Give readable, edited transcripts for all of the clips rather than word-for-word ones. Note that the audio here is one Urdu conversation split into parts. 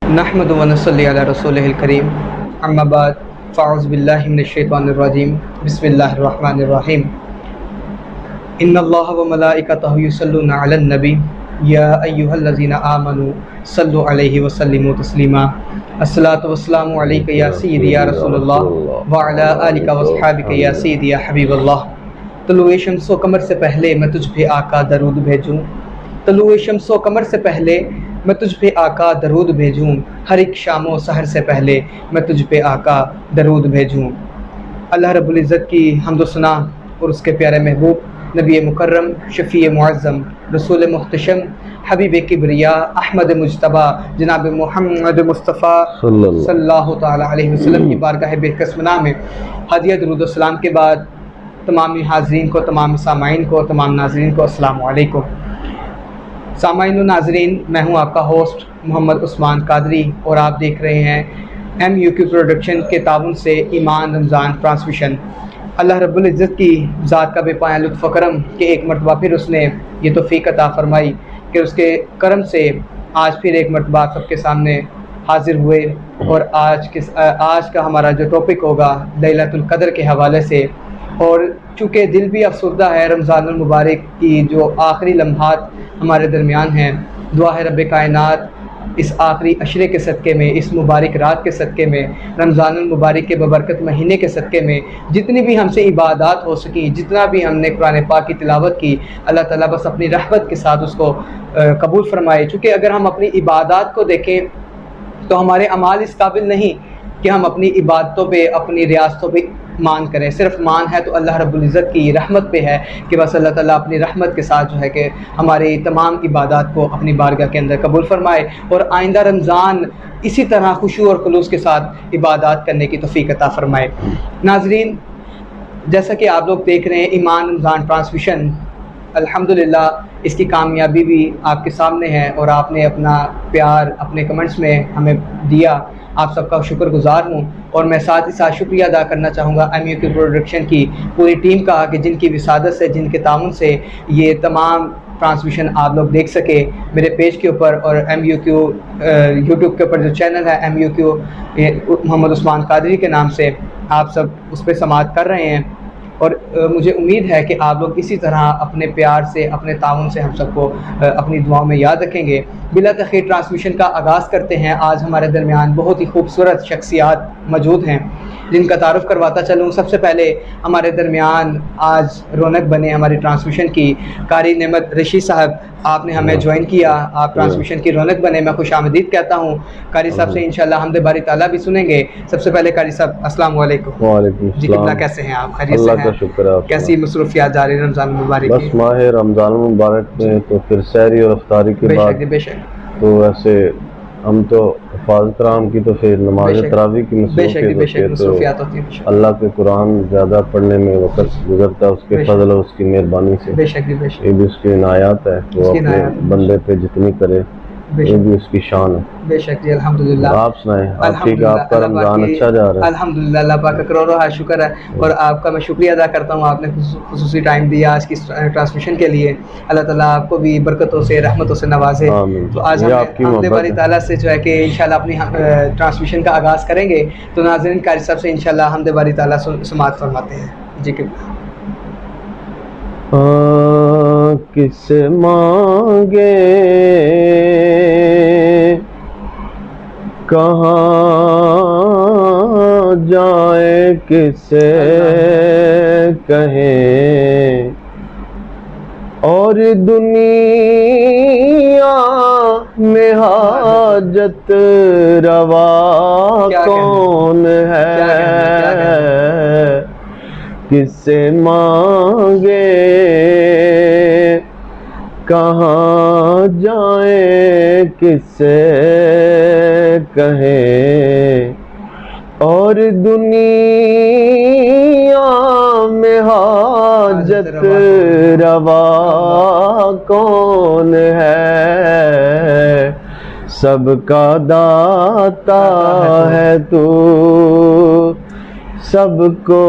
نحمد و نصلی علی رسولہ الکریم اما بعد فاعوذ باللہ من الشیطان الرجیم بسم اللہ الرحمن الرحیم ان اللہ و ملائکتہ یصلون علی النبی یا ایہا الذین آمنوا صلوا علیہ وسلموا تسلیما الصلاۃ والسلام علیک یا سیدی یا رسول اللہ وعلی آلک واصحابک یا سیدی یا حبیب اللہ۔ طلوع شمس و قمر سے پہلے میں تجھ پہ آقا درود بھیجوں، طلوع شمس و قمر سے پہلے میں تجھ پہ آقا درود بھیجوں، ہر ایک شام و سحر سے پہلے میں تجھ پہ آقا درود بھیجوں۔ اللہ رب العزت کی حمد و ثنا اور اس کے پیارے محبوب نبی مکرم، شفیع معظم، رسول محتشم، حبیب کبریا، احمد مجتبیٰ، جناب محمد مصطفیٰ صلی اللہ تعالیٰ علیہ وسلم کی بارگاہ بے نام میں ہدیہ درود و سلام کے بعد تمام حاضرین کو، تمام سامعین کو، تمام ناظرین کو السلام علیکم۔ سامعین و ناظرین، میں ہوں آپ کا ہوسٹ محمد عثمان قادری اور آپ دیکھ رہے ہیں MUQ پروڈکشن کے تعاون سے ایمان رمضان ٹرانسمیشن۔ اللہ رب العزت کی ذات کا بے پایہ لطف و کرم کہ ایک مرتبہ پھر اس نے یہ توفیق عطا فرمائی کہ اس کے کرم سے آج پھر ایک مرتبہ سب کے سامنے حاضر ہوئے، اور آج کا ہمارا جو ٹاپک ہوگا لیلۃ القدر کے حوالے سے۔ اور چونکہ دل بھی افسردہ ہے رمضان المبارک کی جو آخری لمحات ہمارے درمیان ہیں، دعا ہے رب کائنات اس آخری عشرے کے صدقے میں، اس مبارک رات کے صدقے میں، رمضان المبارک کے ببرکت مہینے کے صدقے میں جتنی بھی ہم سے عبادات ہو سکی، جتنا بھی ہم نے قرآن پاک کی تلاوت کی، اللہ تعالیٰ بس اپنی رحمت کے ساتھ اس کو قبول فرمائے۔ چونکہ اگر ہم اپنی عبادات کو دیکھیں تو ہمارے اعمال اس قابل نہیں کہ ہم اپنی عبادتوں پہ، اپنی ریاستوں پہ مان کریں، صرف مان ہے تو اللہ رب العزت کی رحمت پہ ہے کہ بس اللہ تعالیٰ اپنی رحمت کے ساتھ جو ہے کہ ہماری تمام عبادات کو اپنی بارگاہ کے اندر قبول فرمائے، اور آئندہ رمضان اسی طرح خشوع اور خلوص کے ساتھ عبادات کرنے کی توفیق عطا فرمائے۔ ناظرین، جیسا کہ آپ لوگ دیکھ رہے ہیں ایمان رمضان ٹرانسمیشن، الحمدللہ اس کی کامیابی بھی آپ کے سامنے ہے، اور آپ نے اپنا پیار اپنے کمنٹس میں ہمیں دیا، آپ سب کا شکر گزار ہوں۔ اور میں ساتھ ہی ساتھ شکریہ ادا کرنا چاہوں گا MUQ پروڈکشن کی پوری ٹیم کا کہ جن کی وسادت سے، جن کے تعاون سے یہ تمام ٹرانسمیشن آپ لوگ دیکھ سکے میرے پیج کے اوپر، اور MUQ یوٹیوب کے اوپر جو چینل ہے MUQ محمد عثمان قادری کے نام سے، آپ سب اس پہ سماعت کر رہے ہیں، اور مجھے امید ہے کہ آپ لوگ اسی طرح اپنے پیار سے، اپنے تعاون سے ہم سب کو اپنی دعاؤں میں یاد رکھیں گے۔ بلا تاخیر ٹرانسمیشن کا آغاز کرتے ہیں۔ آج ہمارے درمیان بہت ہی خوبصورت شخصیات موجود ہیں جن کا تعارف کرواتا چلوں۔ سب سے پہلے ہمارے درمیان آج رونق بنے ہماری ٹرانسمیشن کی قاری نعمت رشید صاحب، آپ نے ہمیں جوائن کیا، آپ ٹرانسمیشن کی رونق بنے، میں خوش آمدید کہتا ہوں۔ قاری صاحب سے انشاءاللہ حمد باری تعالیٰ بھی سنیں گے۔ سب سے پہلے قاری صاحب السلام علیکم۔ وعلیکم جی السلام۔ کتنا کیسے ہیں آپ؟ خیریت سے اللہ کا ہیں؟ شکر ہے۔ کیسی مصروفیات جاری رمضان المبارک کی؟ بس ماہ رمضان المبارک میں تو پھر سحری اور افطاری کے بعد بے شک تو ایسے ہم تو حفاظ کرام کی تو پھر نماز تراویح کی مصروفیات ہوتی ہیں، اللہ کے قرآن زیادہ پڑھنے میں وقت گزرتا ہے، اس کے فضل اور اس کی مہربانی سے۔ بے شک بے شک یہ بھی اس کی عنایات ہے، وہ اپنے بندے پہ جتنی کرے یہ بھی اس کی شان ہے۔ بے شک جی الحمدللہ۔ آپ سنائیں، آپ ٹھیک ہے؟ آپ کا رمضان اچھا جا رہا ہے؟ الحمدللہ، اللہ پاک کا کروڑوں شکر ہے، اور آپ کا میں شکریہ ادا کرتا ہوں، آپ نے خصوصی ٹائم دیا آج کی ٹرانسمیشن کے لیے۔ اللہ تعالیٰ آپ کو بھی برکتوں سے، رحمتوں سے نوازے۔ تو آج ہم حمد باری تعالیٰ سے جو ہے کہ انشاءاللہ اپنی ٹرانسمیشن کا آغاز کریں گے، تو ناظرین قاری صاحب سے انشاءاللہ حمد باری تعالیٰ سماعت فرماتے ہیں۔ جی کس سے مانگے، کہاں جائے، کس سے کہیں، اور دنیا میں حاجت روا کون ہے، کس سے مانگے، کہاں جائیں، کس سے کہیں، اور دنیا میں حاجت روا کون ہے، سب کا داتا ہے تو، سب کو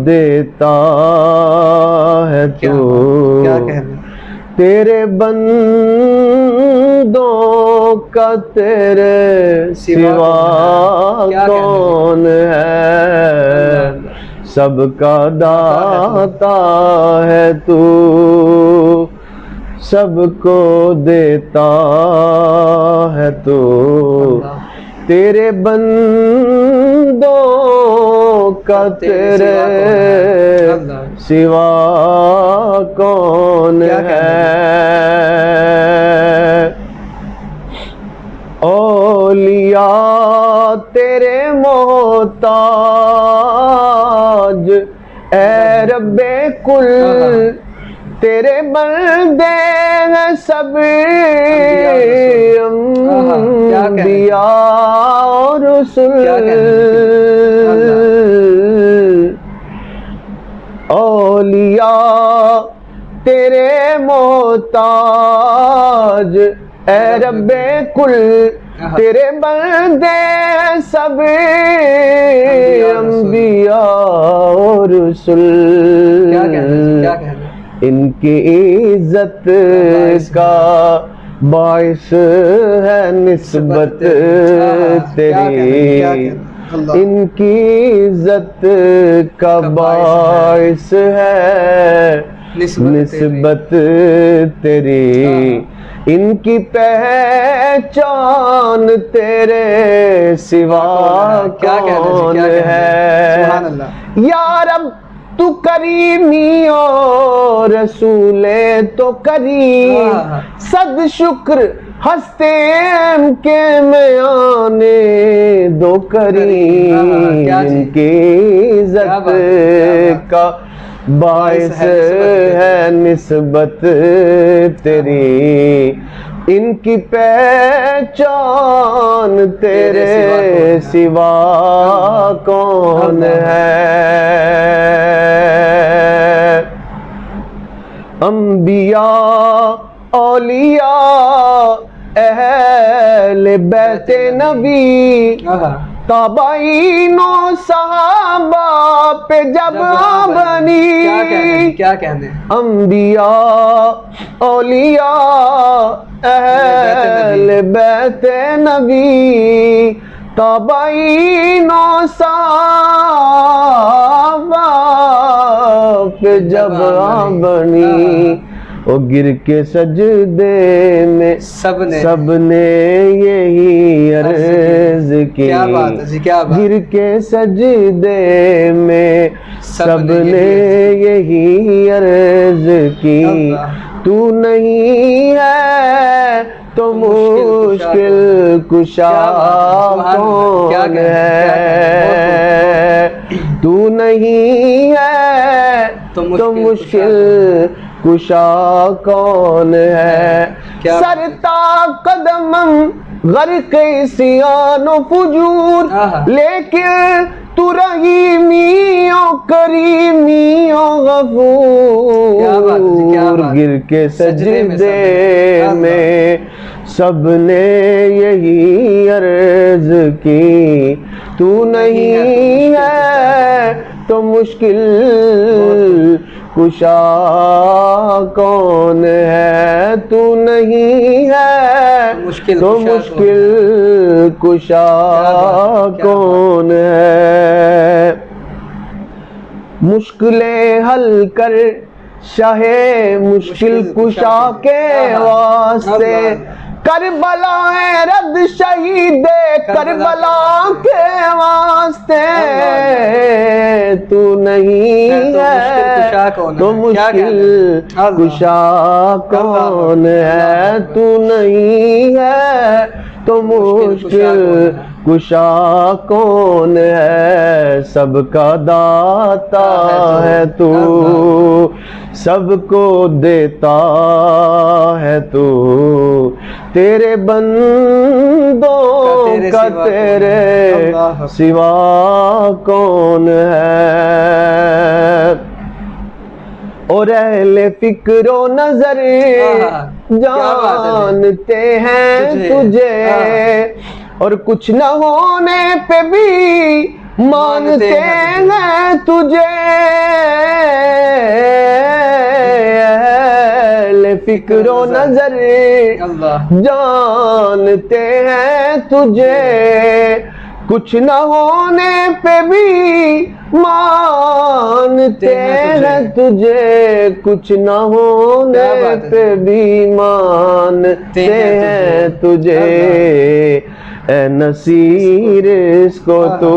دیتا ہے تو، تیرے بندوں کا تیرے سوا کون ہے، سب کا داتا ہے تو، سب کو دیتا ہے تو، تیرے بندوں کا تیرے سوا کون ہے، اولیاء تیرے محتاج اے رب کل، تیرے بندے ہیں سب انبیاء اور رسل، اولیاء تیرے محتاج اے رب کل، تیرے بندے سب انبیاء اور رسل، ان کی عزت کا باعث ہے نسبت تیری، ان کی عزت کا باعث ہے نسبت تیری، ان کی پہچان تیرے سوا کون ہے، یا رب تو کریمی اور رسول تو کریم، صد شکر ہستے کے میانے دو کریم، ان کی عزت کا باعث ہے نسبت تیری، ان کی پہچان تیرے سوا کون ہے، انبیاء اولیاء اہل بیت نبی، تابعین و صحابہ پہ جب بنی، کیا کہنے انبیاء اولیاء اہل بیت نبی، تابعین و صحابہ پہ جب بنی، وہ گر کے سجدے میں سب نے یہی عرض کی، گر کے سجدے میں سب نے یہی عرض کی، تو نہیں ہے تو مشکل کشا کون ہے، تو نہیں ہے تو مشکل کشا کون ہے، سرتا قدمم غرق عصیان و فجور، لیکن تو رحیمی و کریمی و غفور، گر کے سجدے میں سب نے یہی عرض کی، تو نہیں ہے تو مشکل کشا کون ہے، تو نہیں ہے تو مشکل کشا کون ہے، مشکلیں حل کر شاہ مشکل کشا کے واسطے، کربلا رد شہید کربلا کے واسطے، تو نہیں ہے تو مشکل کشا کون ہے، تو نہیں ہے تو مشکل کشا کون ہے، سب کا داتا ہے تو، سب کو دیتا ہے تو، تیرے بندوں کا تیرے سوا کون ہے، اور اہل فکر و نظر جانتے ہیں تجھے، اور کچھ نہ ہونے پہ بھی مانتے ہیں تجھے، اہل فکر و نظر جانتے ہیں تجھے، کچھ نہ ہونے پہ بھی مانتے ہیں تجھے، کچھ نہ ہونے پہ بھی مانتے ہیں تجھے، اے نصیر اس کو تو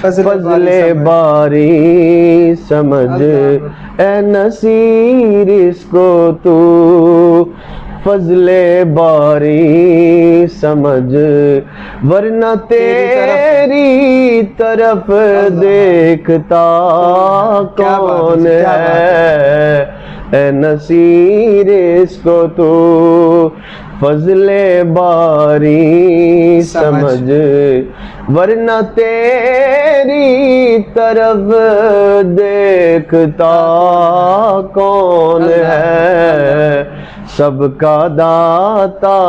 فضل باری سمجھ، اے نصیر اس کو تو فضل باری سمجھ، ورنہ تیری طرف دیکھتا کون ہے، اے نصیر اس کو تو فضل باری سمجھ، ورنہ تیری طرف دیکھتا کون ہے، سب کا داتا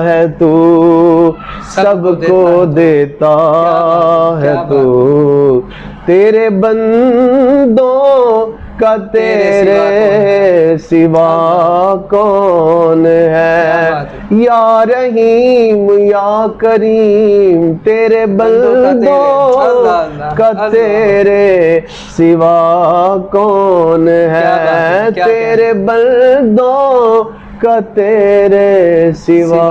ہے تو، سب کو دیتا ہے تو، تیرے بندوں کا تیرے سوا کون ہے، یا رحیم یا کریم، تیرے بندوں کا تیرے سوا کون ہے، تیرے بندوں کا تیرے سوا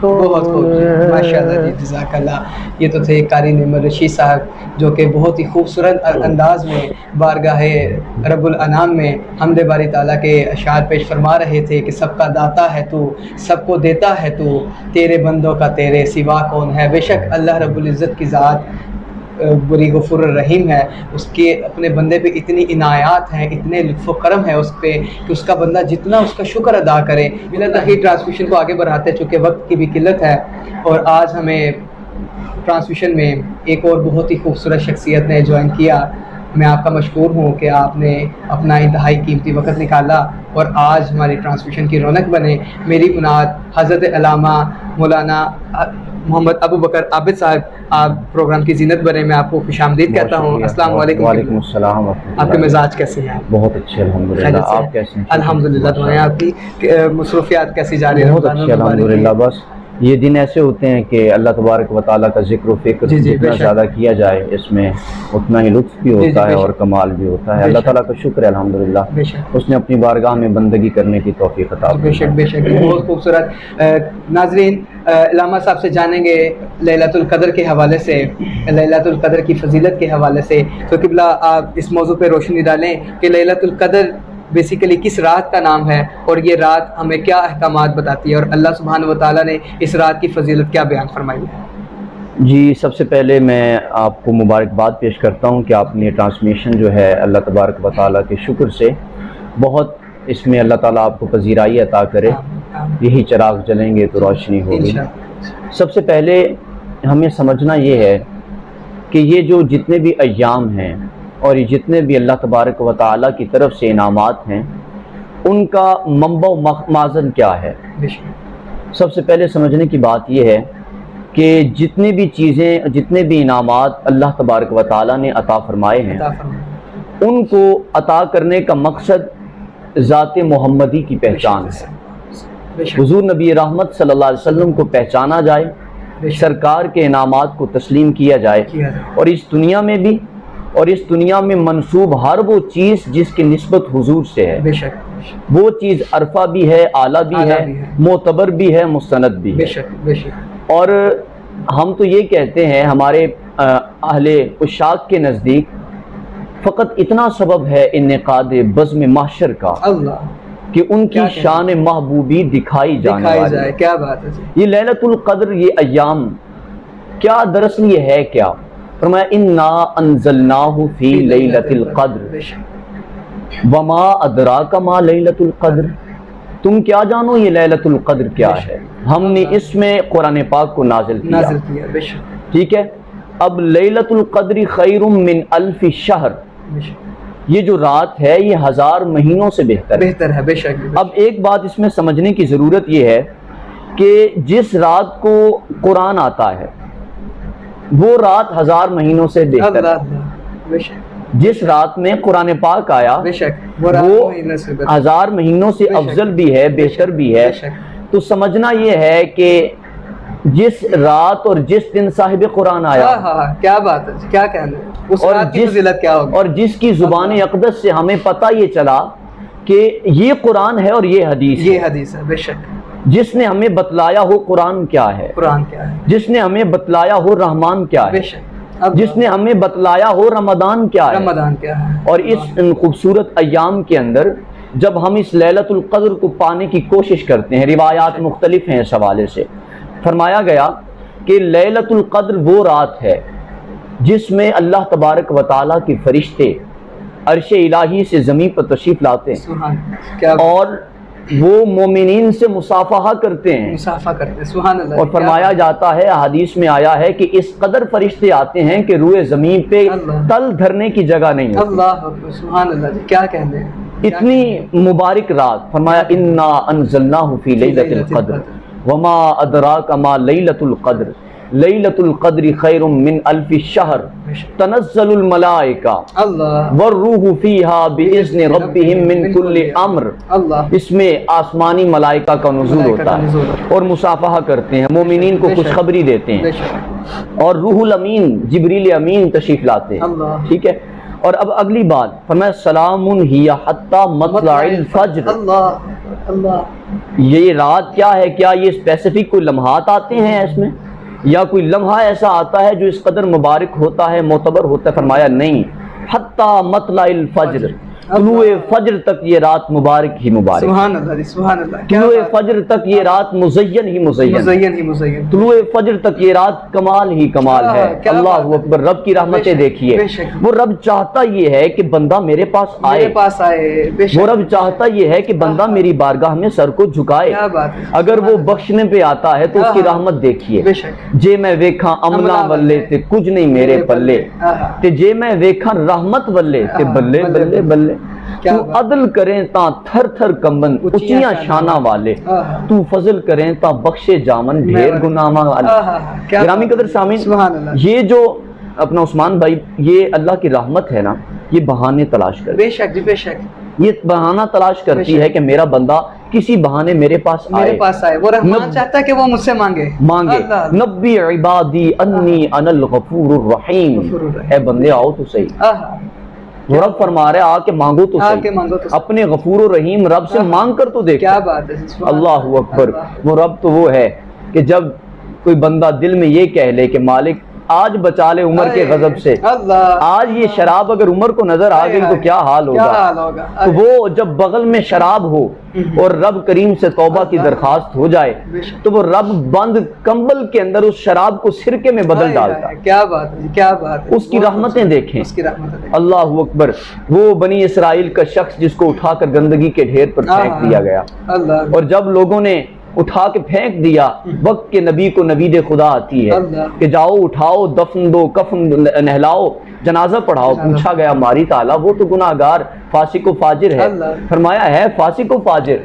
کون ہے۔ ماشاءاللہ جی، جزاک اللہ۔ یہ تو تھے قاری نعمت رشید صاحب، جو کہ بہت ہی خوبصورت انداز میں بارگاہ رب الانام میں حمد باری تعالیٰ کے اشعار پیش فرما رہے تھے کہ سب کا داتا ہے تو، سب کو دیتا ہے تو، تیرے بندوں کا تیرے سوا کون ہے۔ بے شک اللہ رب العزت کی ذات بری غفور الرحیم ہے، اس کے اپنے بندے پہ اتنی عنایات ہیں، اتنے لطف و کرم ہے اس پہ کہ اس کا بندہ جتنا اس کا شکر ادا کرے۔ بلا تاخیر ٹرانسمیشن کو آگے بڑھاتے، چونکہ وقت کی بھی قلت ہے، اور آج ہمیں ٹرانسمیشن میں ایک اور بہت ہی خوبصورت شخصیت نے جوائن کیا۔ میں آپ کا مشکور ہوں کہ آپ نے اپنا انتہائی قیمتی وقت نکالا اور آج ہماری ٹرانسمیشن کی رونق بنے۔ میری بنیاد حضرت علامہ مولانا محمد ابو بکر عابد صاحب، آپ پروگرام کی زینت بنے، میں آپ کو خوش آمدید کہتا ہوں۔ السلام علیکم۔ وعلیکم السلام۔ آپ کے مزاج کیسے ہیں؟ بہت اچھے الحمدللہ، آپ کیسے ہیں؟ الحمدللہ، دعائیں آپ کی۔ مصروفیات کیسی جاری ہیں؟ بہت اچھے الحمدللہ۔ بس یہ دن ایسے ہوتے ہیں کہ اللہ تبارک و تعالیٰ کا ذکر و فکر جتنا زیادہ کیا جائے اس میں اتنا ہی لطف بھی ہوتا ہے اور کمال بھی ہوتا ہے۔ اللہ تعالیٰ کا شکر ہے الحمدللہ، اس نے اپنی بارگاہ میں بندگی کرنے کی توفیق عطا کی۔ بے شک بے شک، بہت خوبصورت۔ ناظرین، علامہ صاحب سے جانیں گے لیلۃ القدر کے حوالے سے، لیلۃ القدر کی فضیلت کے حوالے سے۔ تو قبلہ آپ اس موضوع پہ روشنی ڈالیں کہ لیلۃ القدر بیسیکلی کس رات کا نام ہے، اور یہ رات ہمیں کیا احکامات بتاتی ہے، اور اللہ سبحانہ و تعالیٰ نے اس رات کی فضیلت کیا بیان فرمائی ہے؟ جی، سب سے پہلے میں آپ کو مبارکباد پیش کرتا ہوں کہ آپ نے ٹرانسمیشن جو ہے اللہ تبارک و تعالیٰ کے شکر سے بہت اس میں اللہ تعالیٰ آپ کو پذیرائی عطا کرے، یہی چراغ جلیں گے تو روشنی ہوگی۔ سب سے پہلے ہمیں سمجھنا یہ ہے کہ یہ جو جتنے بھی ایام ہیں اور یہ جتنے بھی اللہ تبارک و تعالیٰ کی طرف سے انعامات ہیں، ان کا منبع و مخزن کیا ہے۔ سب سے پہلے سمجھنے کی بات یہ ہے کہ جتنے بھی چیزیں، جتنے بھی انعامات اللہ تبارک و تعالیٰ نے عطا فرمائے ہیں، ان کو عطا کرنے کا مقصد ذات محمدی کی پہچان ہے۔ حضور نبی رحمت صلی اللہ علیہ وسلم کو پہچانا جائے، سرکار کے انعامات کو تسلیم کیا جائے، اور اس دنیا میں بھی اور اس دنیا میں منسوب ہر وہ چیز جس کی نسبت حضور سے ہے، بے شک وہ چیز عرفہ بھی ہے، اعلیٰ بھی ہے، معتبر بھی ہے، مستند بھی ہے۔ بے شک بے شک۔ اور ہم تو یہ کہتے ہیں، ہمارے اہل عشاق کے نزدیک فقط اتنا سبب ہے انعقاد بزم محشر کا کہ ان کی شان محبوبی دکھائی جانے والی۔ کیا بات ہے! یہ لیلۃ القدر، یہ ایام کیا دراصل یہ ہے کیا؟ فرمایا انا انزلناہ فی لیلۃ القدر وما ادراک ما لیلۃ القدر، تم کیا جانو یہ لیلۃ القدر کیا ہے، ہم نے اس میں قرآن پاک کو نازل کیا۔ ٹھیک ہے، اب لیلۃ القدر خیر من الف شہر، یہ جو رات ہے یہ 1000 مہینوں سے بہتر ہے۔ بے شک۔ اب ایک بات اس میں سمجھنے کی ضرورت یہ ہے کہ جس رات کو قرآن آتا ہے وہ رات 1000 مہینوں سے بہتر ہے۔ جس رات میں قرآن پاک آیا بے شک وہ ہزار مہینوں سے افضل بھی ہے، بہتر بھی ہے۔ تو سمجھنا یہ ہے کہ جس رات اور جس دن صاحب قرآن آیا، کیا بات ہے، کیا کہنا ہے، اس رات کی فضیلت کیا ہوگی، اور جس کی زبان اقدس سے ہمیں پتہ یہ چلا کہ یہ قرآن ہے اور یہ حدیث ہے، بے شک جس نے ہمیں بتلایا ہو قرآن کیا ہے، جس نے ہمیں بتلایا ہو رحمان کیا ہے، جس نے ہمیں بتلایا ہو رمضان کیا ہے۔ اور اس خوبصورت ایام کے اندر جب ہم اس لیلۃ القدر کو پانے کی کوشش کرتے ہیں، روایات مختلف ہیں اس حوالے سے، فرمایا گیا کہ لیلۃ القدر وہ رات ہے جس میں اللہ تبارک و تعالیٰ کے فرشتے عرش الہی سے زمین پر تشریف لاتے ہیں اور وہ مومنین سے مصافحہ کرتے ہیں، سبحان اللہ۔ اور فرمایا جاتا ہے، حدیث میں آیا ہے کہ اس قدر فرشتے آتے ہیں کہ روئے زمین پہ تل دھرنے کی جگہ نہیں ہوتی۔ اللہ سبحان اللہ، کیا کہنے ہیں، اتنی مبارک رات۔ فرمایا انا انزلناہ فی لیلۃ القدر وما ادراک ما لیلۃ القدر لیلۃ القدر خیر من الف شہر تنزل الملائکہ والروح فیہا باذن ربہم من کل امر۔ اس میں آسمانی ملائکہ کا نزول ہوتا ہے اور مصافحہ کرتے ہیں، مومنین کو خوشخبری دیتے ہیں، اور روح الامین جبریل امین تشریف لاتے ہیں، ٹھیک ہے۔ اور اب اگلی بات فرمایا سلام ہی حتی مطلع الفجر۔ یہ رات کیا ہے؟ کیا یہ اسپیسیفک کوئی لمحات آتے ہیں اس میں، یا کوئی لمحہ ایسا آتا ہے جو اس قدر مبارک ہوتا ہے، معتبر ہوتا ہے؟ فرمایا نہیں، حتی مطلع الفجر، طلوع فجر تک یہ رات مبارک ہی مبارک، سبحان اللہ سبحان اللہ، طلوع فجر تک یہ رات مزین ہی مزین، طلوع فجر تک یہ رات کمال ہی کمال ہے۔ اللہ اکبر، رب کی رحمتیں دیکھیے، وہ رب چاہتا یہ ہے کہ بندہ میرے پاس آئے، وہ رب چاہتا یہ ہے کہ بندہ میری بارگاہ میں سر کو جھکائے۔ اگر وہ بخشنے پہ آتا ہے تو اس کی رحمت دیکھیے، جے میں ویکھاں عملاں والے تے کچھ نہیں میرے پلے، تے جے میں ویکھاں رحمت والے تے بلے بلے بلے، تو عدل کریں تا تھر تھر کمبن اچیاں شانہ والے، تو فضل کریں تا بخشے جامن ڈھیر گناہاں والے۔ گرامی قدر سامعین، یہ جو اپنا عثمان بھائی، یہ اللہ کی رحمت ہے نا، یہ بہانے تلاش کرتی ہے، بے شک جی بے شک، یہ بہانہ تلاش کرتی ہے کہ میرا بندہ کسی بہانے میرے پاس آئے، وہ رحمان چاہتا ہے کہ وہ مجھ سے مانگے۔ نبی عبادی انی انا الغفور الرحیم، اے بندے آؤ تو صحیح، وہ رب فرما رہے آ کے مانگو تو صحیح، اپنے غفور و رحیم رب سے مانگ کر تو دیکھو۔ کیا بات ہے، اللہ اکبر۔ وہ رب تو وہ ہے کہ جب کوئی بندہ دل میں یہ کہہ لے کہ مالک آج بچا لے عمر کے غضب سے، آج یہ شراب اگر عمر کو نظر آ گئی تو کیا حال ہوگا، تو وہ جب بغل میں شراب ہو اور رب کریم سے توبہ کی درخواست ہو جائے تو وہ رب بند کمبل کے اندر اس شراب کو سرکے میں بدل ڈالتا ہے۔ کیا بات ہے، کیا بات ہے، اس کی رحمتیں دیکھیں، اللہ اکبر۔ وہ بنی اسرائیل کا شخص جس کو اٹھا کر گندگی کے ڈھیر پر پھینک دیا گیا، اور جب لوگوں نے اٹھا کے پھینک دیا، وقت کے نبی کو نبید خدا آتی ہے کہ جاؤ اٹھاؤ، دفن دو، کفن نہلاؤ، جنازہ پڑھاؤ۔ پوچھا گیا ماری تعالیٰ وہ تو گناہگار فاسق و فاجر ہے، فرمایا ہے فاسق و فاجر،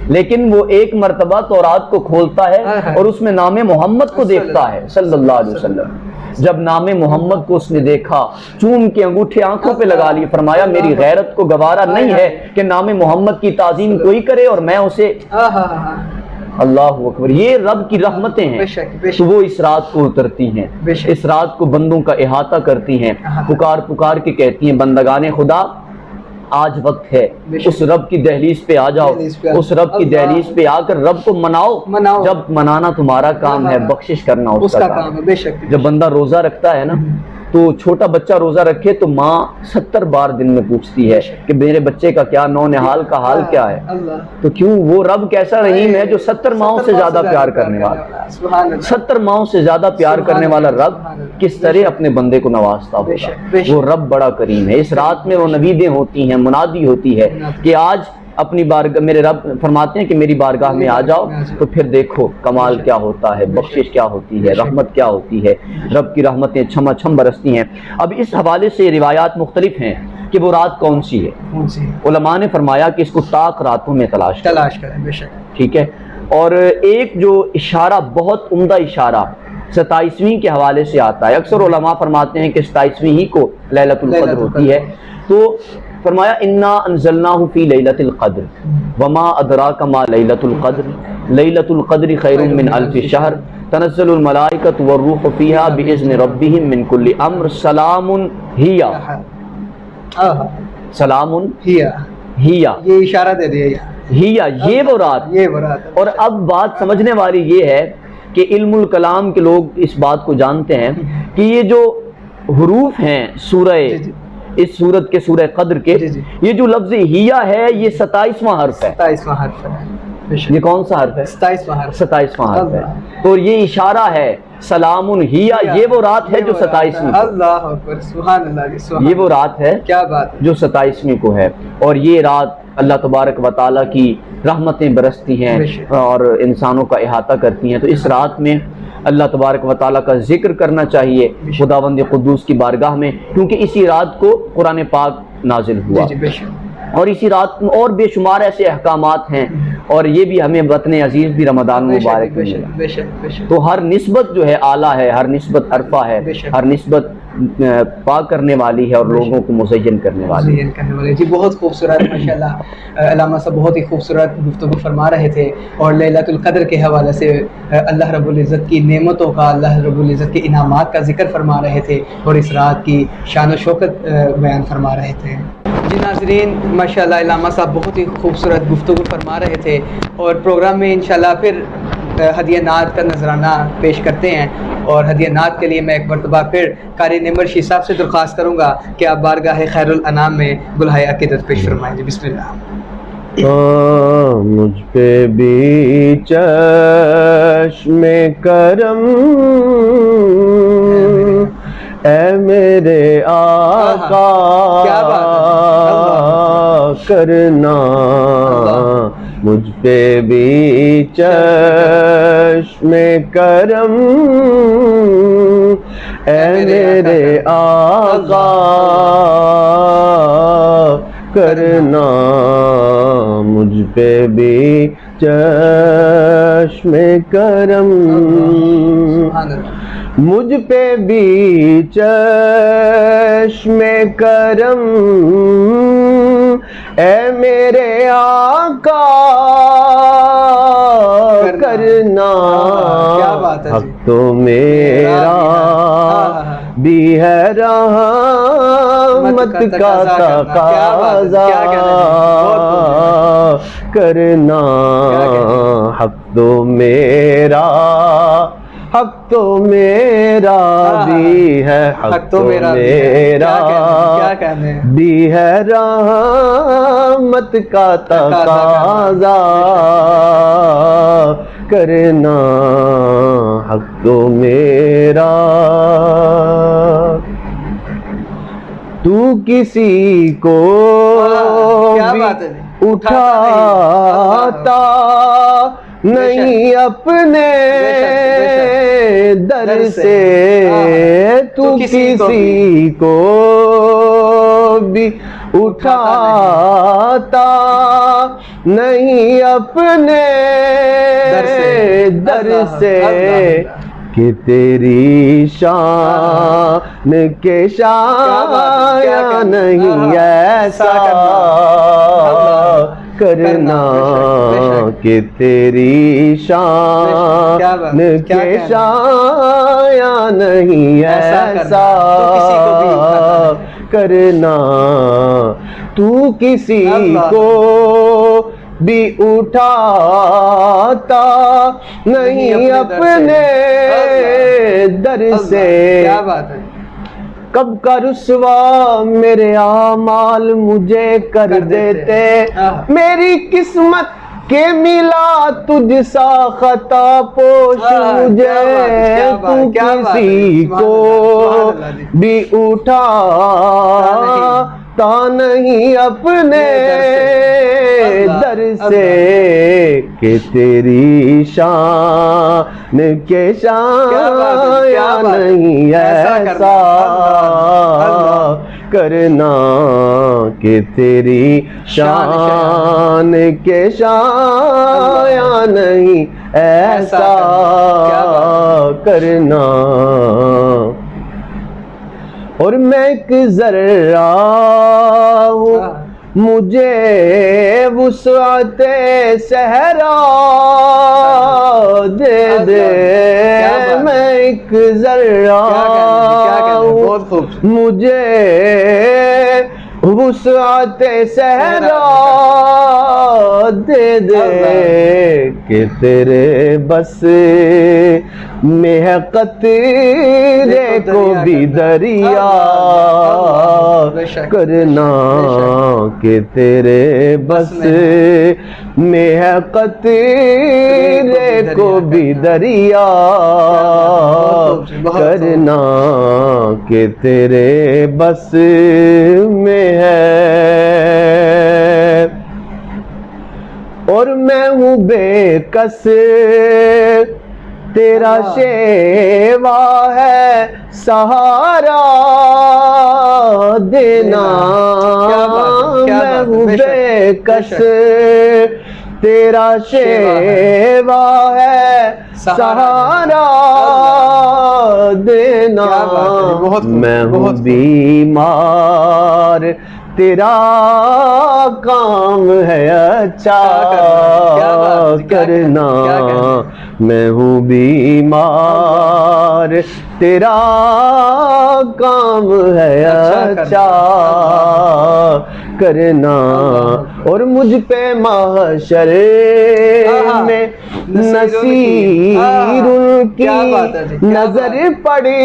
لیکن وہ ایک مرتبہ تورات کو کھولتا ہے اور اس میں نام محمد کو دیکھتا ہے صلی اللہ علیہ وسلم۔ جب نام محمد کو اس نے دیکھا، چوم کے انگوٹھے آنکھوں پہ لگا لی، فرمایا میری غیرت کو گوارا نہیں ہے کہ نام محمد کی تعظیم کوئی کرے اور میں اسے۔ اللہ اکبر، یہ رب کی رحمتیں ہیں، تو وہ اس رات کو اترتی ہیں، اس رات کو بندوں کا احاطہ کرتی ہیں، پکار پکار کے کہتی ہیں بندگان خدا آج وقت ہے، اس رب کی دہلیز پہ آ جاؤ، اس رب کی دہلیز پہ آ کر رب کو مناؤ۔ جب منانا تمہارا کام ہے، بخشش کرنا اس کا کام ہے۔ جب بندہ روزہ رکھتا ہے نا، تو چھوٹا بچہ روزہ رکھے تو ماں 70 بار دن میں پوچھتی ہے کہ میرے بچے کا کیا نو نہال کا حال کیا ہے، تو کیوں وہ رب کیسا رحیم ہے جو 70 ماہوں سے زیادہ پیار کرنے والا، 70 ماہوں سے زیادہ پیار کرنے والا رب کس طرح اپنے بندے کو نوازتا ہوگا۔ وہ رب بڑا کریم ہے۔ اس رات میں وہ نویدیں ہوتی ہیں، منادی ہوتی ہے کہ آج اپنی بارگاہ، میرے رب فرماتے ہیں کہ میری بارگاہ میں آ جاؤ تو پھر دیکھو کمال کیا ہوتا ہے، بخشش کیا ہوتی ہے، رحمت کیا ہوتی ہے، رب کی رحمتیں چھما چھم برستی ہیں۔ اب اس حوالے سے روایات مختلف ہیں کہ وہ رات کون سی ہے۔ علماء نے فرمایا کہ اس کو طاق راتوں میں تلاش کریں، بے شک، ٹھیک ہے۔ اور ایک جو اشارہ، بہت عمدہ اشارہ 27ویں کے حوالے سے آتا ہے. اکثر علماء فرماتے ہیں کہ 27ویں ہی کو لیلۃ القدر ہوتی ہے. تو فرمایا انا انزلناہ فی لیلۃ القدر وما ادراک ما لیلۃ القدر لیلۃ القدر خیر من الف شہر تنزل الملائکۃ والروح فیہا باذن ربہم من کل امر سلام ہی سلام ہی یہ اشارہ دے دیا ہیا یہ وہ رات. اور اب بات سمجھنے والی یہ ہے کہ علم الکلام کے لوگ اس بات کو جانتے ہیں کہ یہ جو حروف ہیں سورہ اس سورت کے سورہ قدر کے یہ جو لفظ ہیا ہے یہ 27واں حرف ہے. 27واں حرف ہے. یہ کون سا حرف ہے؟ 27واں حرف ہے. تو یہ اشارہ ہے سلام ہیا یہ وہ رات ہے جو 27ویں. اللہ اکبر سبحان اللہ. یہ وہ رات ہے کیا بات ہے جو 27ویں کو ہے. اور یہ رات اللہ تبارک و تعالیٰ کی رحمتیں برستی ہیں اور انسانوں کا احاطہ کرتی ہیں. تو اس رات میں اللہ تبارک و تعالیٰ کا ذکر کرنا چاہیے خداوند قدوس کی بارگاہ میں، کیونکہ اسی رات کو قرآن پاک نازل ہوا. اور اسی رات میں اور بے شمار ایسے احکامات ہیں، اور یہ بھی ہمیں وطن عزیز بھی رمضان مبارک میں ملا. تو ہر نسبت جو ہے اعلیٰ ہے، ہر نسبت عرفہ ہے، ہر نسبت پاک کرنے والی ہے اور لوگوں کو مزین کرنے والی ہے. جی بہت خوبصورت ماشاءاللہ علامہ صاحب بہت ہی خوبصورت گفتگو فرما رہے تھے، اور لیلۃ القدر کے حوالے سے اللہ رب العزت کی نعمتوں کا، اللہ رب العزت کے انعامات کا ذکر فرما رہے تھے، اور اس رات کی شان و شوکت بیان فرما رہے تھے. جی ناظرین ماشاءاللہ علامہ صاحب بہت ہی خوبصورت گفتگو فرما رہے تھے، اور پروگرام میں انشاءاللہ پھر ہدیہ نعت کا نذرانہ پیش کرتے ہیں. اور ہدیہ نعت کے لیے میں ایک مرتبہ پھر قاری نعمت رشید صاحب سے درخواست کروں گا کہ آپ بارگاہ خیر الانام میں گلہائے عقیدت پیش فرمائیں. جی بسم اللہ. مجھ پہ بھی چشم کرم اے میرے آقا کرنا، مجھ پہ بھی چشم کرم اے میرے آقا کرنا، مجھ پہ بھی چشم کرم، مجھ پہ بھی چشم کرم اے میرے آقا کرنا. حق تو میرا بھی ہے رحمت کا تقاضا کرنا، حق تو میرا، حق تو میرا بھی ہے، حق تو میرا بھی ہے رحمت کا تقاضا کرنا، حق تو میرا. تو کسی کو بھی اٹھاتا نہیں اپنے در سے، تو کسی کو بھی اٹھاتا نہیں اپنے در سے، کہ تیری شان کے شایا نہیں ایسا کرنا، کہ تیری شان کے شایا نہیں ایسا کرنا. تو کسی کو بھی اٹھاتا نہیں اپنے در سے، کب کا رسوا میرے اعمال مجھے کر دیتے، میری قسمت کہ ملا تجھ سا خطا پوش مجھے، تو کسی کو بھی اٹھاتا نہیں اپنے در سے، کہ تیری شان کے شایا نہیں ایسا کرنا، کہ تیری شان کے شایاں نہیں ایسا کرنا، اور میں ایک ذرہ ہوں مجھے وسعت صحرا دے دے، میں ایک ذرہ ہوں مجھے وسعت صحرا دے دے، کہ تیرے بس میں ہے قطرے کو بھی دریا کرنا، کہ تیرے بس میں ہے قطرے کو بھی دریا کرنا، کہ تیرے بس میں ہے، اور میں ہوں بے کس تیرا شیوا ہے سہارا دینا، میں ہوں بے کس تیرا شیوا ہے سہارا دینا، میں ہوں بیمار تیرا کام ہے اچھا کرنا، میں ہوں بیمار تیرا کام ہے اچھا کرنا، اور مجھ پہ محشر میں نصیر ان کی نظر پڑی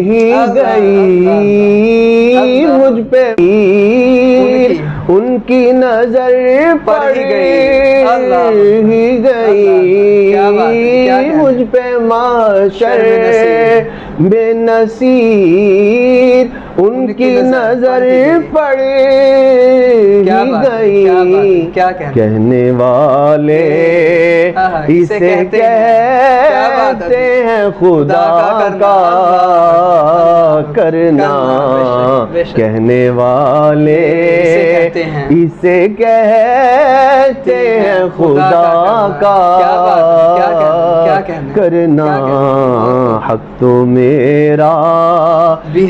ہی گئی، مجھ پہ ان کی نظر پڑی ہی گئی، مجھ پہ محشر بے نصیر ان کی نظر پڑی ہی گئی، کہنے والے اسے کہتے ہیں خدا کا کرنا، کہنے والے اسے کہتے ہیں خدا کا کرنا، حق تو میرا بھی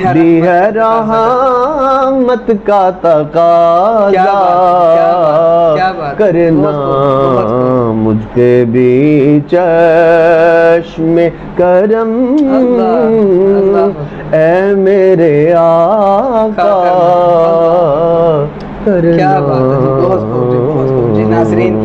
ہے رحمت کا تقاضا کرنا، مجھ پہ بھی چشم کرم اے میرے آقا کرنا۔ کیا بات ہے جی، بہت خوب جی ناظرین،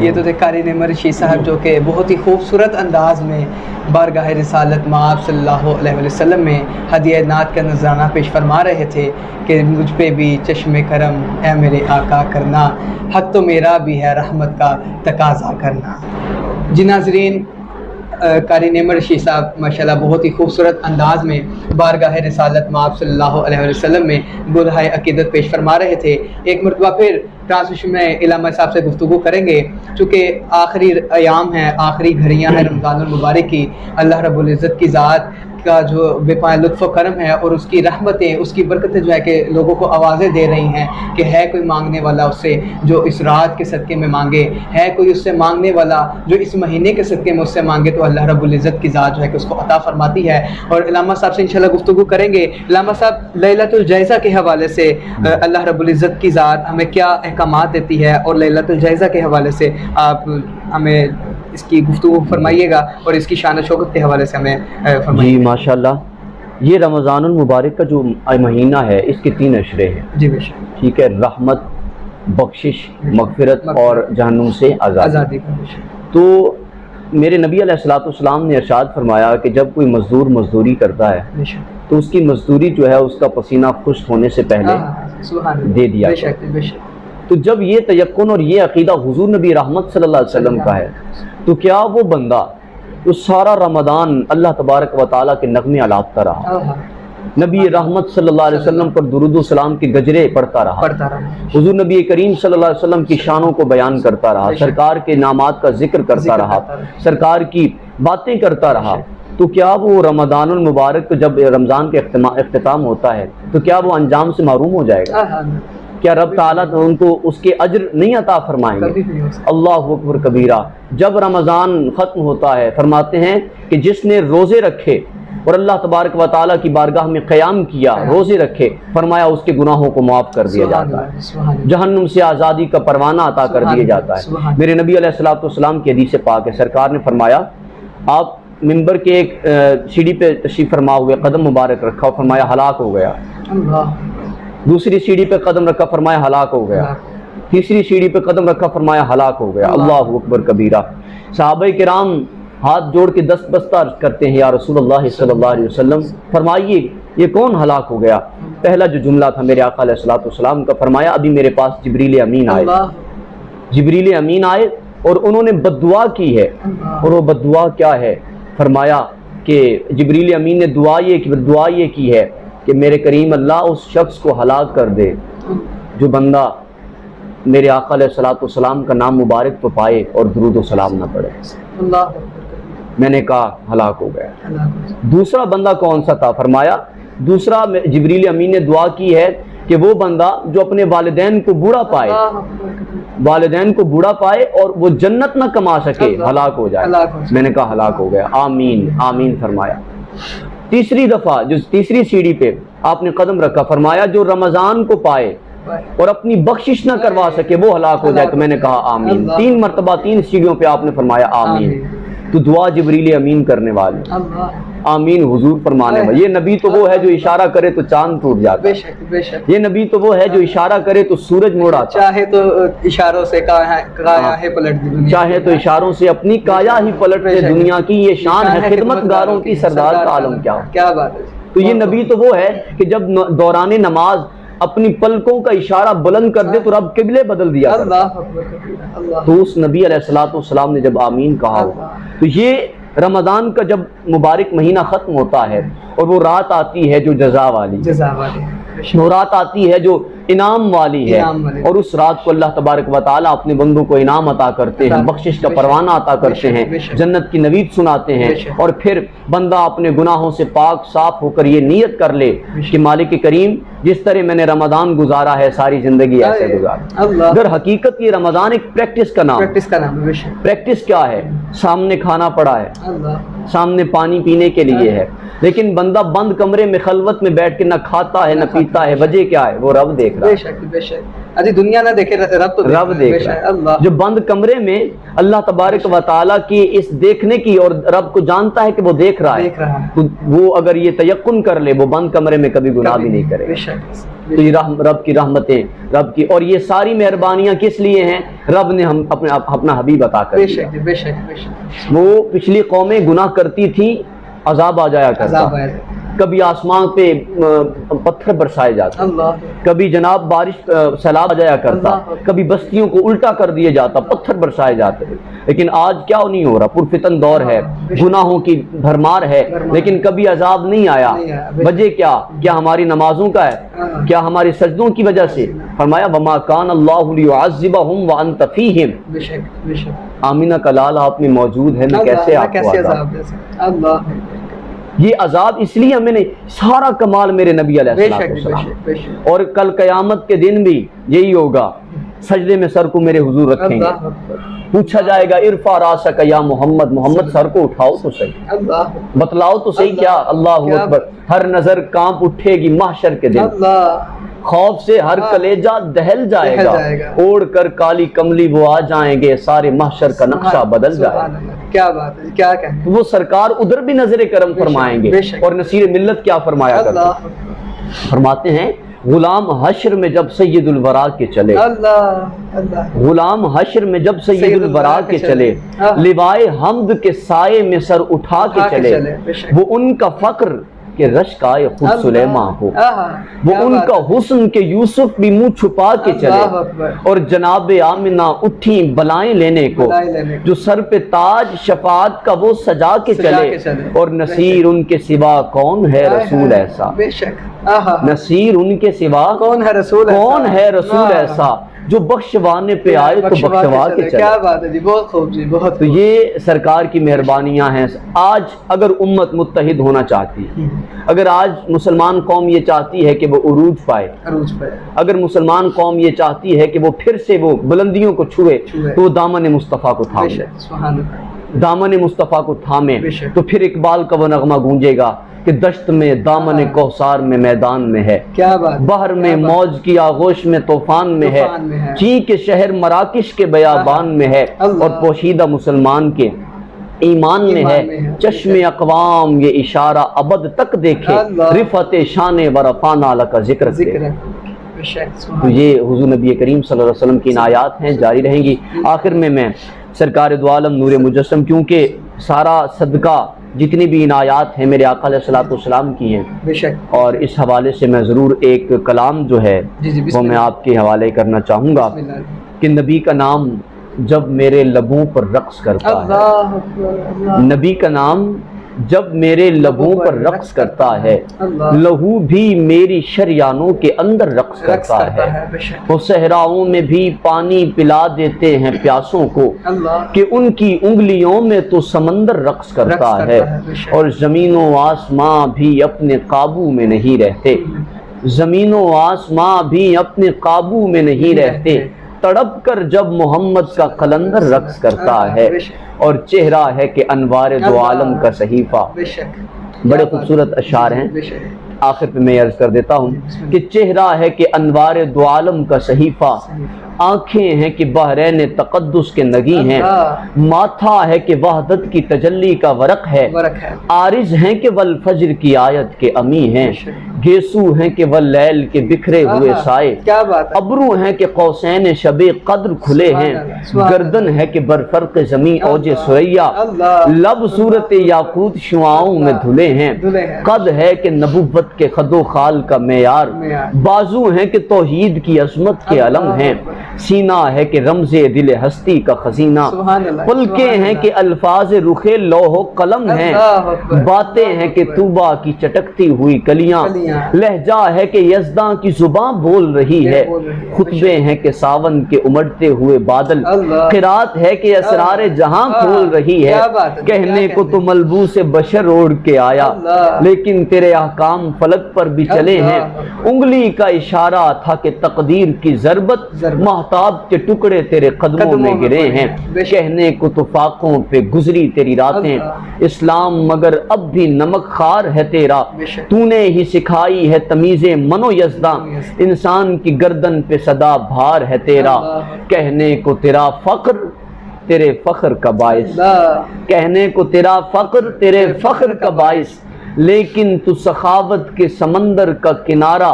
یہ تو تھے قاری نعمت رشید صاحب جو کہ بہت ہی خوبصورت انداز میں بارگاہ رسالت مآب صلی اللہ علیہ وسلم میں ہدیہ نعت کا نذرانہ پیش فرما رہے تھے کہ مجھ پہ بھی چشم کرم اے میرے آقا کرنا، حق تو میرا بھی ہے رحمت کا تقاضا کرنا۔ جی ناظرین، قاری نعمت رشید صاحب ماشاءاللہ بہت ہی خوبصورت انداز میں بارگاہ رسالت مآب صلی اللہ علیہ وسلم میں گلہائے عقیدت پیش فرما رہے تھے۔ ایک مرتبہ پھر ٹرانسلیشن میں علامہ صاحب سے گفتگو کریں گے، چونکہ آخری ایام ہیں، آخری گھڑیاں ہیں رمضان المبارک کی، اللہ رب العزت کی ذات کا جو بے پناہ لطف و کرم ہے اور اس کی رحمتیں، اس کی برکتیں جو ہے کہ لوگوں کو آوازیں دے رہی ہیں کہ ہے کوئی مانگنے والا اس سے جو اس رات کے صدقے میں مانگے، ہے کوئی اس سے مانگنے والا جو اس مہینے کے صدقے میں اس سے مانگے، تو اللہ رب العزت کی ذات جو ہے کہ اس کو عطا فرماتی ہے۔ اور علامہ صاحب سے انشاءاللہ گفتگو کریں گے۔ علامہ صاحب، لیلۃ الجائزہ کے حوالے سے اللہ رب العزت کی ذات ہمیں کیا احکامات دیتی ہے، اور لیلۃ الجائزہ کے حوالے سے آپ ہمیں اس کی گفتگو فرمائیے گا اور اس کی شان و شوکت کے حوالے سے ہمیں فرمائیے جی گا۔ ماشاءاللہ، یہ رمضان المبارک کا جو مہینہ ہے اس کے 3 اشرے ہیں، جی بے شک، ٹھیک ہے، رحمت، بخشش، مغفرت اور جہنم سے آزادی۔ تو میرے نبی علیہ الصلوۃ والسلام نے ارشاد فرمایا کہ جب کوئی مزدور مزدوری کرتا ہے بے شک، تو اس کی مزدوری جو ہے اس کا پسینہ خشک ہونے سے پہلے سبحان اللہ، دے دیا بے جائے۔ شک بے شک۔ تو جب یہ تیقن اور یہ عقیدہ حضور نبی رحمت صلی اللہ علیہ وسلم کا ہے، تو کیا وہ بندہ جو سارا رمضان اللہ تبارک و تعالیٰ کے نغمے الاپتا رہا، نبی رحمت صلی اللہ علیہ وسلم پر درود و سلام کے گجرے پڑھتا رہا، حضور نبی کریم صلی اللہ علیہ وسلم کی شانوں کو بیان کرتا رہا، سرکار کے نامات کا ذکر کرتا رہا، سرکار کی باتیں کرتا رہا، تو کیا وہ رمضان المبارک کو جب رمضان کا اختتام ہوتا ہے تو کیا وہ انجام سے محروم ہو جائے گا؟ کیا رب تعالیٰ ان کو اس کے اجر نہیں عطا فرمائیں گے؟ اللہ اکبر کبیرہ۔ جب رمضان ختم ہوتا ہے فرماتے ہیں کہ جس نے روزے رکھے اور اللہ تبارک و تعالیٰ کی بارگاہ میں قیام کیا، روزے رکھے، فرمایا اس کے گناہوں کو معاف کر دیا جاتا ہے، جہنم سے آزادی کا پروانہ عطا کر دیا جاتا ہے۔ میرے نبی علیہ الصلوۃ والسلام کی حدیث پاک ہے، سرکار نے فرمایا آپ منبر کے ایک سیڑھی پہ تشریف فرما ہوئے، قدم مبارک رکھا اور فرمایا ہلاک ہو گیا، دوسری سیڑھی پہ قدم رکھا فرمایا ہلاک ہو گیا، تیسری سیڑھی پہ قدم رکھا فرمایا ہلاک ہو گیا۔ اللہ اکبر کبیرہ۔ صحابہ کرام ہاتھ جوڑ کے دست بستہ عرض کرتے ہیں یا رسول اللہ صلی اللہ علیہ وسلم فرمائیے یہ کون ہلاک ہو گیا؟ پہلا جو جملہ تھا میرے آقا علیہ الصلوۃ والسلام کا، فرمایا ابھی میرے پاس جبریل امین آئے، جبریل امین آئے اور انہوں نے بد دعا کی ہے۔ اور وہ بد دعا کیا ہے؟ فرمایا کہ جبریل امین نے دعا یہ کی ہے کہ میرے کریم اللہ اس شخص کو ہلاک کر دے جو بندہ میرے آقا علیہ الصلوۃ والسلام کا نام مبارک تو پائے اور درود و سلام نہ پڑھے۔ میں نے کہا ہلاک ہو گیا۔ دوسرا بندہ کون سا تھا؟ فرمایا دوسرا جبریل امین نے دعا کی ہے کہ وہ بندہ جو اپنے والدین کو بوڑھا پائے، والدین کو بوڑھا پائے اور وہ جنت نہ کما سکے، ہلاک ہو جائے۔ میں نے کہا ہلاک ہو گیا۔ آمین آمین فرمایا۔ تیسری دفعہ جو تیسری سیڑھی پہ آپ نے قدم رکھا، فرمایا جو رمضان کو پائے اور اپنی بخشش نہ کروا سکے وہ ہلاک ہو جائے۔ تو میں نے کہا آمین۔ 3 مرتبہ 3 سیڑھیوں پہ آپ نے فرمایا آمین۔ تو دعا جبریل امین کرنے والے، آمین حضور فرمانے والے۔ یہ نبی تو وہ ہے جو اشارہ کرے تو چاند ٹوٹ جاتا ہے، یہ نبی تو وہ ہے جو اشارہ کرے تو سورج موڑ آتا ہے، چاہے تو اشاروں سے کایا ہے پلٹ دی دنیا، چاہے تو اشاروں سے اپنی کایا ہی پلٹ دے دنیا کی۔ یہ شان ہے خدمت گاروں کی، سردار کا عالم کیا بات ہے۔ تو یہ نبی تو وہ ہے کہ جب دوران نماز اپنی پلکوں کا اشارہ بلند کر دے تو رب قبلے بدل دیا کرتا۔ تو اس نبی علیہ الصلوۃ والسلام نے جب آمین کہا ہوگا تو یہ رمضان کا جب مبارک مہینہ ختم ہوتا ہے اور وہ رات آتی ہے جو جزا والی، وہ رات آتی ہے جو انعام والی ہے، اور اس رات کو اللہ تبارک و تعالیٰ اپنے بندوں کو انعام عطا کرتے ہیں، بخشش کا پروانہ عطا کرتے ہیں، جنت کی نوید سناتے ہیں، اور پھر بندہ اپنے گناہوں سے پاک صاف ہو کر یہ نیت کر لے کہ مالک کریم جس طرح میں نے رمضان گزارا ہے ساری زندگی ایسے گزارا۔ در حقیقت یہ رمضان ایک پریکٹس کا نام ہے۔ پریکٹس کیا ہے؟ سامنے کھانا پڑا ہے، سامنے پانی پینے کے لیے ہے، لیکن بندہ بند کمرے میں خلوت میں بیٹھ کے نہ کھاتا ہے نہ پیتا ہے، وجہ کیا ہے؟ وہ رب دیکھ رہا ہے۔ ابھی دنیا نہ دیکھے رب دیکھ رہا ہے۔ جو بند کمرے میں اللہ تبارک و تعالیٰ کی اس دیکھنے کی، اور رب کو جانتا ہے کہ وہ دیکھ رہا ہے، تو وہ اگر یہ تیقن کر لے وہ بند کمرے میں کبھی گناہ بھی نہیں کرے۔ تو یہ رب کی رحمتیں، رب کی، اور یہ ساری مہربانیاں کس لیے ہیں؟ رب نے ہم اپنا حبیب عطا کر دیا۔ وہ پچھلی قومیں گناہ کرتی تھیں، عذاب آ جایا کرتا، کبھی آسمان پہ پتھر برسائے جاتے، کبھی جناب بارش سیلاب آ جایا کرتا، کبھی بستیوں کو الٹا کر دیا جاتا، پتھر برسائے جاتے۔ لیکن آج کیا نہیں ہو رہا؟ پرفتن دور ہے، گناہوں کی بھرمار ہے، لیکن کبھی عذاب نہیں آیا۔ وجہ کیا ہماری نمازوں کا ہے؟ کیا ہمارے سجدوں کی وجہ سے؟ فرمایا وما کان اللہ لیعذبہم وانت فیہم۔ آمینہ کا لال آپ میں موجود ہے، میں کیسے آپ کو عذاب؟ یہ عذاب اس لیے ہمیں نہیں، سارا کمال میرے نبی علیہ السلام، اور کل قیامت کے دن بھی یہی ہوگا، سجدے میں سر کو میرے حضور رکھیں گے، پوچھا جائے گا ارفع راسک یا محمد، محمد سر کو اٹھاؤ تو صحیح، بتلاؤ تو صحیح کیا؟ اللہ اکبر۔ ہر نظر کانپ اٹھے گی محشر کے دن، خوف سے ہر کلیجہ دہل جائے گا، اوڑھ کر کالی کملی وہ آ جائیں گے، سارے محشر کا نقشہ بدل جائے گا۔ کیا بات ہے، کیا کہیں؟ وہ سرکار ادھر بھی نظر کرم فرمائیں گے، اور نصیر ملت کیا فرمایا کرتے؟ فرماتے ہیں غلام حشر میں جب سید الورا کے چلے، غلام حشر میں جب سید الورا کے چلے، لوائے حمد کے سائے میں سر اٹھا کے چلے، وہ ان کا فقر کہ رشک آئے خود سلیمان ہو، وہ ان کا حسن کہ یوسف بھی منہ چھپا کے چلے، اور جناب آمنہ اٹھیں بلائیں لینے کو، جو سر پہ تاج شفاعت کا وہ سجا کے چلے، اور نصیر ان کے سوا کون ہے رسول ایسا، نصیر ان کے سوا کون ہے رسول ایسا، جو بخشوانے پہ آئے تو بخشوا کے چلے. کیا بات ہے جی، بہت خوب جی، بہت. تو یہ سرکار کی مہربانیاں ہیں. آج اگر امت متحد ہونا چاہتی ہے، اگر آج مسلمان قوم یہ چاہتی ہے کہ وہ عروج پائے، اگر مسلمان قوم یہ چاہتی ہے کہ وہ پھر سے وہ بلندیوں کو چھوئے، تو وہ دامن مصطفیٰ کو تھامے، دامن مصطفیٰ کو تھامے. تو پھر اقبال کا وہ نغمہ گونجے گا کہ دشت میں دامن کوثر میں میدان میں ہے، بحر میں موج کی آغوش میں طوفان میں ہے، چین کے شہر مراکش کے بیابان میں ہے، اور پوشیدہ مسلمان کے ایمان میں ہے. چشم اقوام یہ اشارہ ابد تک دیکھے، رفعت شان و رفعنا لک ذکر. تو یہ حضور نبی کریم صلی اللہ علیہ وسلم کی آیات ہیں، جاری رہیں گی. آخر میں سرکار دو عالم نور مجسم، کیونکہ سارا صدقہ جتنی بھی عنایات ہیں میرے آقا علیہ الصلوۃ والسلام کی ہیں، اور اس حوالے سے میں ضرور ایک کلام جو ہے وہ میں آپ کے حوالے کرنا چاہوں گا کہ نبی کا نام جب میرے لبوں پر رقص کرتا ہے، نبی کا نام جب میرے لبوں پر رقص کرتا ہے، لہو بھی میری شریانوں کے اندر رقص کرتا ہے. وہ صحراؤں میں بھی پانی پلا دیتے ہیں پیاسوں کو، کہ ان کی انگلیوں میں تو سمندر رقص کرتا ہے. اور زمین و آسماں بھی اپنے قابو میں نہیں رہتے، زمین و آسماں بھی اپنے قابو میں نہیں رہتے. تڑپ کر جب محمد کا قلندر رقص کرتا ہے، اور چہرہ ہے کہ انوار دو عالم کا صحیفہ. بڑے خوبصورت اشعار ہیں. آخر پہ میں عرض کر دیتا ہوں کہ چہرہ ہے کہ انوار دو عالم کا صحیفہ، آنکھیں ہیں کہ بحرین تقدس کے نگی ہیں، ماتھا ہے کہ وحدت کی تجلی کا ورق ہے، عارض ہیں کہ والفجر کی آیت کے امی ہیں، گیسو ہیں کہ واللیل کے بکھرے ہوئے سائے، ابرو ہیں کہ قوسین شب قدر کھلے ہیں، گردن ہے کہ برفرق زمین اوج سریا، لب صورت یاقوت شعاؤں میں دھلے ہیں، قد ہے کہ نبوت کے خد و خال کا معیار، بازو ہیں کہ توحید کی عظمت کے علم ہیں، سینہ ہے کہ رمز دل ہستی کا خزینہ، پلکیں ہیں کہ الفاظ رخ لوح و قلم ہیں، باتیں ہیں کہ طوبہ کی چٹکتی ہوئی کلیاں، لہجہ ہے کہ یزداں کی زبان بول رہی ہے، خطبے ہیں کہ ساون کے امڑتے ہوئے بادل، قرات ہے کہ اسرار جہاں کھول رہی ہے، کہنے کو تو ملبوس بشر اوڑھ کے آیا، لیکن تیرے احکام فلک پر بھی چلے ہیں، انگلی کا اشارہ تھا کہ تقدیر کی ضربت، محتاب کے ٹکڑے تیرے قدموں میں گرے ہیں، کہنے کو تو فاقوں پہ گزری تیری راتیں، اسلام مگر اب بھی نمک خار ہے تیرا، تو نے ہی سکھائی ہے تمیز من و یزداں، انسان کی گردن پہ صدا بھار ہے تیرا، کہنے کو تیرا فقر تیرے فخر کا باعث، کہنے کو تیرا فقر تیرے فخر کا باعث، لیکن تو سخاوت کے سمندر کا کنارہ،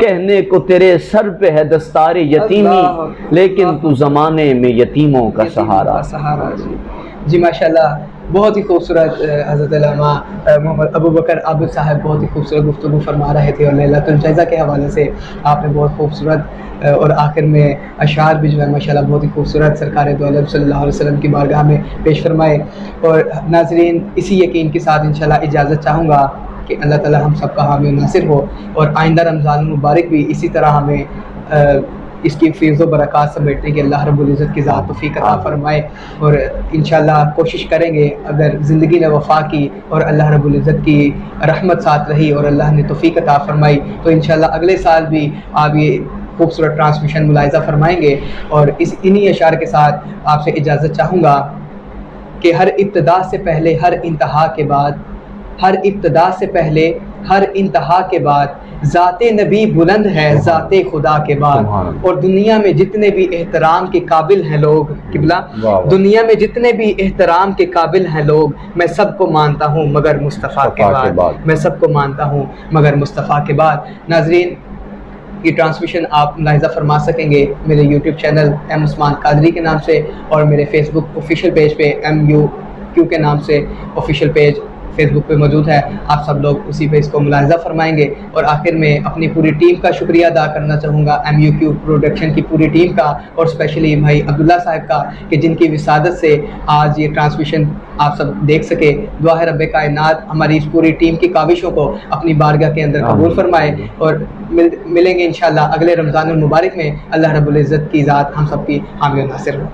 کہنے کو تیرے سر پہ ہے دستار یتیمی، لیکن تو زمانے میں یتیموں کا سہارا. جی ماشاءاللہ، بہت ہی خوبصورت. حضرت علامہ محمد ابو بکر عابد صاحب بہت ہی خوبصورت گفتگو فرما رہے تھے، اور لیلۃ الجائزہ کے حوالے سے آپ نے بہت خوبصورت اور آخر میں اشعار بھی جو ہے ماشاءاللہ بہت ہی خوبصورت سرکار دو عالم صلی اللہ علیہ وسلم کی بارگاہ میں پیش فرمائے. اور ناظرین، اسی یقین کے ساتھ انشاءاللہ اجازت چاہوں گا کہ اللہ تعالی ہم سب کا حامی و ناصر ہو، اور آئندہ رمضان المبارک بھی اسی طرح ہمیں اس کی فیض و برکات سمیٹنے کی اللہ رب العزت کی ذات توفیق عطا فرمائے. اور انشاءاللہ کوشش کریں گے، اگر زندگی نے وفا کی اور اللہ رب العزت کی رحمت ساتھ رہی اور اللہ نے توفیق عطا فرمائی، تو انشاءاللہ اگلے سال بھی آپ یہ خوبصورت ٹرانسمیشن ملاحظہ فرمائیں گے. اور انہی اشعار کے ساتھ آپ سے اجازت چاہوں گا کہ ہر ابتدا سے پہلے ہر انتہا کے بعد، ہر ابتدا سے پہلے ہر انتہا کے بعد ذات نبی بلند ہے ذات خدا کے بعد. اور دنیا میں جتنے بھی احترام کے قابل ہیں لوگ، قبلہ دنیا میں جتنے بھی احترام کے قابل ہیں لوگ، میں سب کو مانتا ہوں مگر مصطفیٰ کے بعد، میں سب کو مانتا ہوں مگر مصطفیٰ کے بعد. ناظرین، یہ ٹرانسمیشن آپ ملاحظہ فرما سکیں گے میرے یوٹیوب چینل ایم عثمان قادری کے نام سے، اور میرے فیس بک آفیشیل پیج پہ MUQ کے نام سے آفیشیل پیج فیس بک پہ موجود ہے، آپ سب لوگ اسی پہ اس کو ملاحظہ فرمائیں گے۔ اور آخر میں اپنی پوری ٹیم کا شکریہ ادا کرنا چاہوں گا، MUQ پروڈکشن کی پوری ٹیم کا، اور اسپیشلی بھائی عبداللہ صاحب کا، کہ جن کی وسادت سے آج یہ ٹرانسمیشن آپ سب دیکھ سکے۔ دعا ہے رب کائنات ہماری اس پوری ٹیم کی کاوشوں کو اپنی بارگاہ کے اندر قبول فرمائے، اور ملیں گے انشاءاللہ اگلے رمضان المبارک میں۔ اللہ رب العزت کی ذات ہم سب کی حامی و ناصر ہو۔